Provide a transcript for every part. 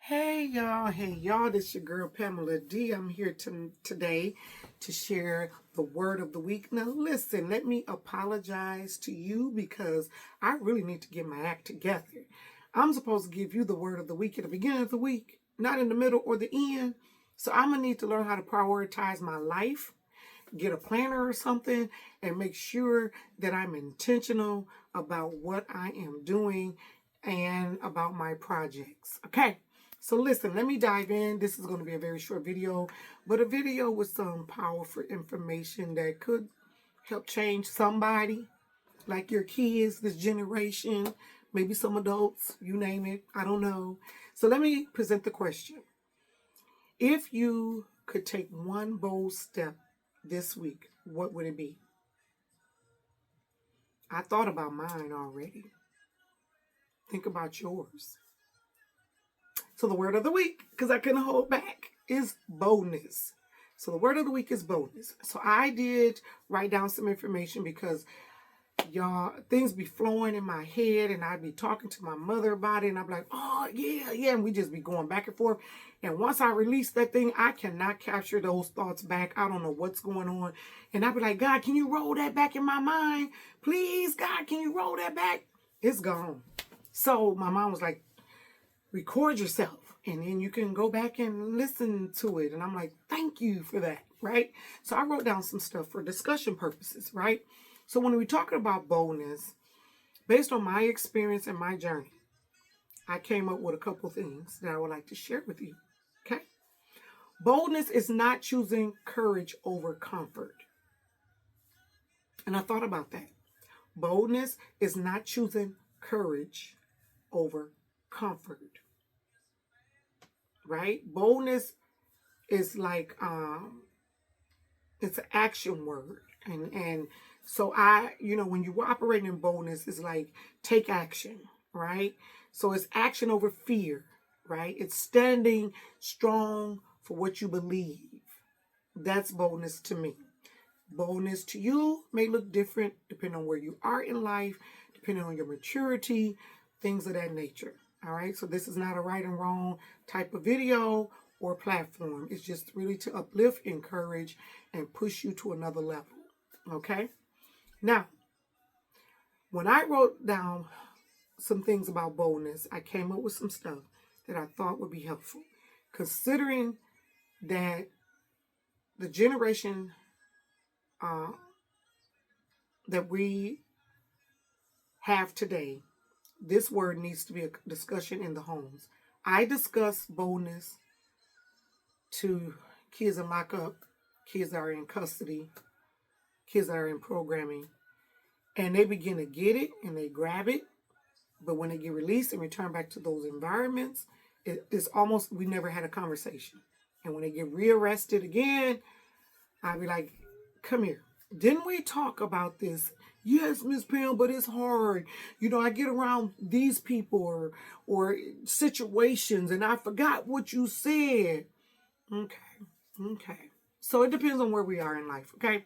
Hey y'all, this your girl Pamela D. I'm here today to share the word of the week. Now listen, let me apologize to you because I really need to get my act together. I'm supposed to give you the word of the week at the beginning of the week, not in the middle or the end. So I'm gonna need to learn how to prioritize my life, get a planner or something, and make sure that I'm intentional about what I am doing and about my projects. Okay. So listen, let me dive in. This is going to be a very short video, but a video with some powerful information that could help change somebody, like your kids, this generation, maybe some adults, you name it. I don't know. So let me present the question. If you could take one bold step this week, what would it be? I thought about mine already. Think about yours. So the word of the week, because I couldn't hold back, is boldness. So the word of the week is boldness. So I did write down some information because y'all, things be flowing in my head and I'd be talking to my mother about it and I'd be like, oh yeah. And we just be going back and forth. And once I release that thing, I cannot capture those thoughts back. I don't know what's going on. And I'd be like, God, can you roll that back in my mind? Please, God, can you roll that back? It's gone. So my mom was like, record yourself and then you can go back and listen to it. And I'm like, thank you for that, right? So I wrote down some stuff for discussion purposes, right? So when we're talking about boldness, based on my experience and my journey, I came up with a couple things that I would like to share with you, okay? Boldness is not choosing courage over comfort. And I thought about that. Boldness is not choosing courage over comfort. Right? Boldness is like it's an action word. And so when you operate in boldness, it's like take action, right? So it's action over fear, right? It's standing strong for what you believe. That's boldness to me. Boldness to you may look different depending on where you are in life, depending on your maturity, things of that nature. All right, so this is not a right and wrong type of video or platform. It's just really to uplift, encourage, and push you to another level. Okay? Now, when I wrote down some things about boldness, I came up with some stuff that I thought would be helpful. Considering that the generation that we have today, this word needs to be a discussion in the homes. I discuss boldness to kids in lockup, kids that are in custody, kids that are in programming, and they begin to get it and they grab it. But when they get released and return back to those environments, it's almost we never had a conversation. And when they get rearrested again, I'll be like, come here. Didn't we talk about this? Yes, Miss Pam, but it's hard. I get around these people or situations and I forgot what you said. Okay. So it depends on where we are in life, okay?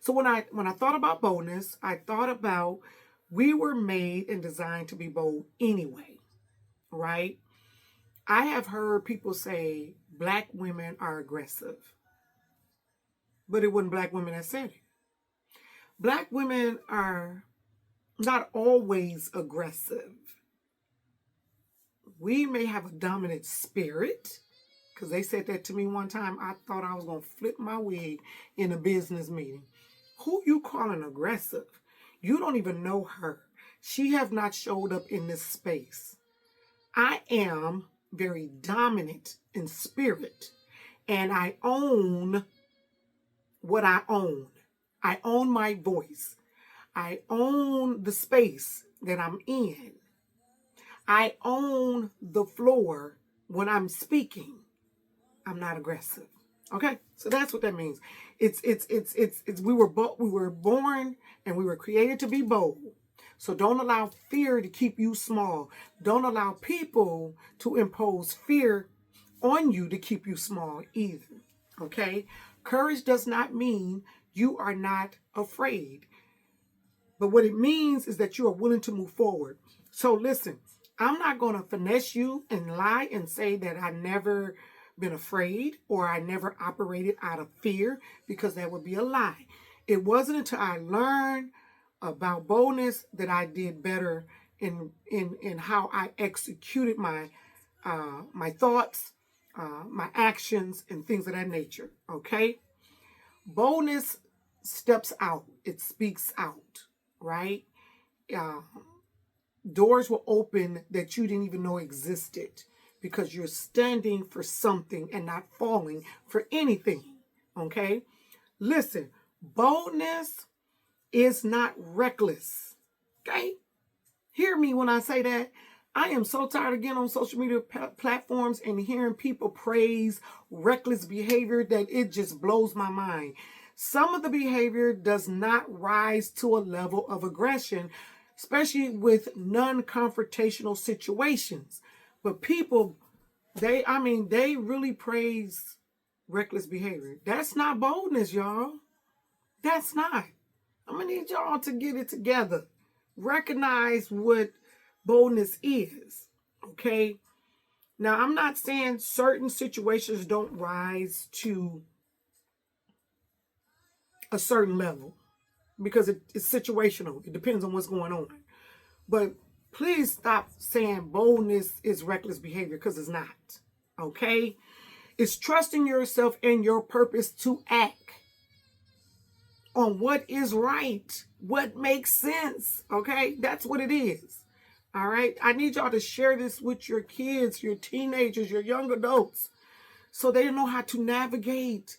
So when I thought about boldness, I thought about we were made and designed to be bold anyway, right? I have heard people say black women are aggressive, but it wasn't black women that said it. Black women are not always aggressive. We may have a dominant spirit, because they said that to me one time. I thought I was going to flip my wig in a business meeting. Who you calling aggressive? You don't even know her. She have not showed up in this space. I am very dominant in spirit, and I own what I own. I own my voice. I own the space that I'm in. I own the floor when I'm speaking. I'm not aggressive. Okay? So that's what that means. It's we were born and we were created to be bold. So don't allow fear to keep you small. Don't allow people to impose fear on you to keep you small either. Okay? Courage does not mean you are not afraid. But what it means is that you are willing to move forward. So listen, I'm not going to finesse you and lie and say that I never been afraid or I never operated out of fear, because that would be a lie. It wasn't until I learned about boldness that I did better in how I executed my my thoughts, my actions, and things of that nature. Okay, boldness steps out. It speaks out, right? Uh, Doors will open that you didn't even know existed because you're standing for something and not falling for anything. Okay? Listen, boldness is not reckless. Okay? Hear me when I say that. I am so tired of getting on social media platforms and hearing people praise reckless behavior that it just blows my mind. Some of the behavior does not rise to a level of aggression, especially with non-confrontational situations. But people, they really praise reckless behavior. That's not boldness, y'all. That's not. I'm going to need y'all to get it together. Recognize what boldness is, okay? Now, I'm not saying certain situations don't rise to a certain level, because it's situational. It depends on what's going on. But please stop saying boldness is reckless behavior, because it's not, okay? It's trusting yourself and your purpose to act on what is right, what makes sense, okay? That's what it is, all right? I need y'all to share this with your kids, your teenagers, your young adults, so they know how to navigate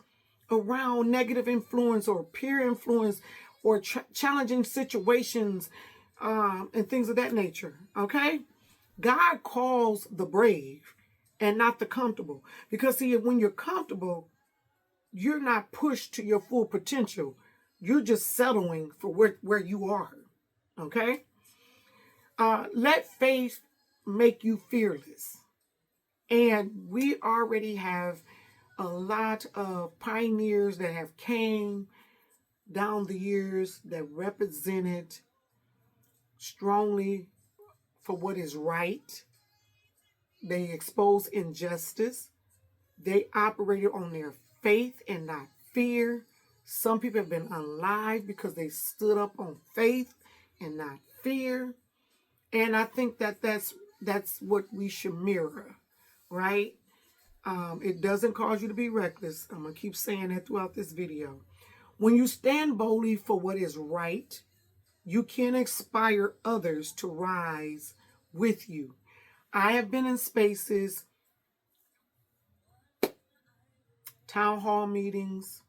around negative influence or peer influence or challenging situations and things of that nature, okay? God calls the brave and not the comfortable. Because, see, when you're comfortable, you're not pushed to your full potential. You're just settling for where you are, okay? Let faith make you fearless. And we already have a lot of pioneers that have came down the years that represented strongly for what is right. They exposed injustice. They operated on their faith and not fear. Some people have been alive because they stood up on faith and not fear. And I think that that's what we should mirror, right? It doesn't cause you to be reckless. I'm going to keep saying that throughout this video. When you stand boldly for what is right, you can inspire others to rise with you. I have been in spaces, town hall meetings.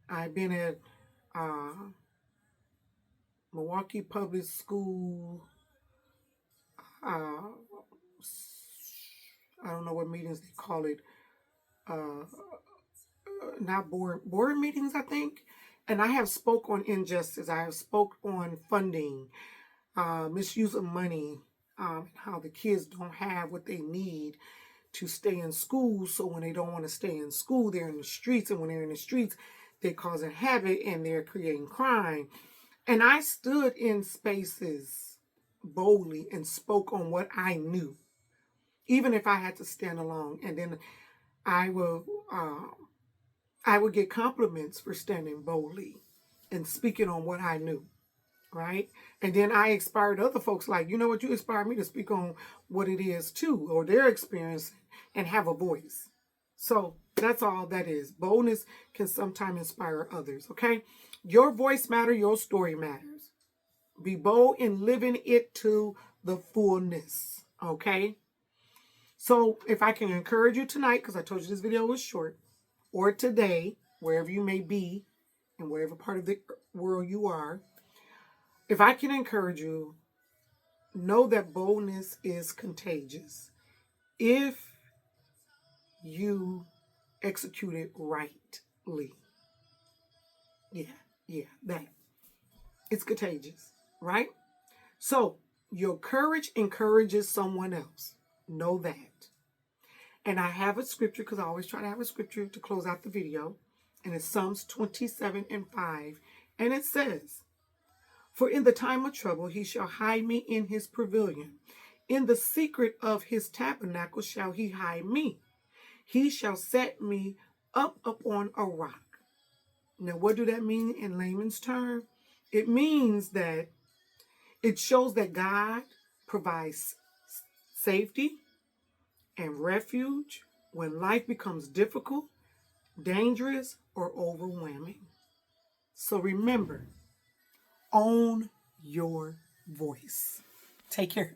I've been at Milwaukee Public School. I don't know what meetings they call it. Not board meetings, I think. And I have spoke on injustice. I have spoke on funding, misuse of money, how the kids don't have what they need to stay in school. So when they don't want to stay in school, they're in the streets. And when they're in the streets, they're causing havoc and they're creating crime. And I stood in spaces boldly and spoke on what I knew, even if I had to stand alone. And then I would get compliments for standing boldly and speaking on what I knew, right? And then I inspired other folks, like, you know what, you inspired me to speak on what it is too, or their experience, and have a voice. So that's all that is. Boldness can sometimes inspire others, okay? Your voice matters, your story matters. Be bold in living it to the fullness, okay? So if I can encourage you tonight, because I told you this video was short, or today, wherever you may be, in whatever part of the world you are, if I can encourage you, know that boldness is contagious if you execute it rightly. Yeah, that. It's contagious, right? So your courage encourages someone else. Know that. And I have a scripture, because I always try to have a scripture to close out the video. And it's Psalms 27:5. And it says, For in the time of trouble he shall hide me in his pavilion. In the secret of his tabernacle shall he hide me. He shall set me up upon a rock. Now, what do that mean in layman's term? It means that it shows that God provides safety and refuge when life becomes difficult, dangerous, or overwhelming. So remember, own your voice. Take care.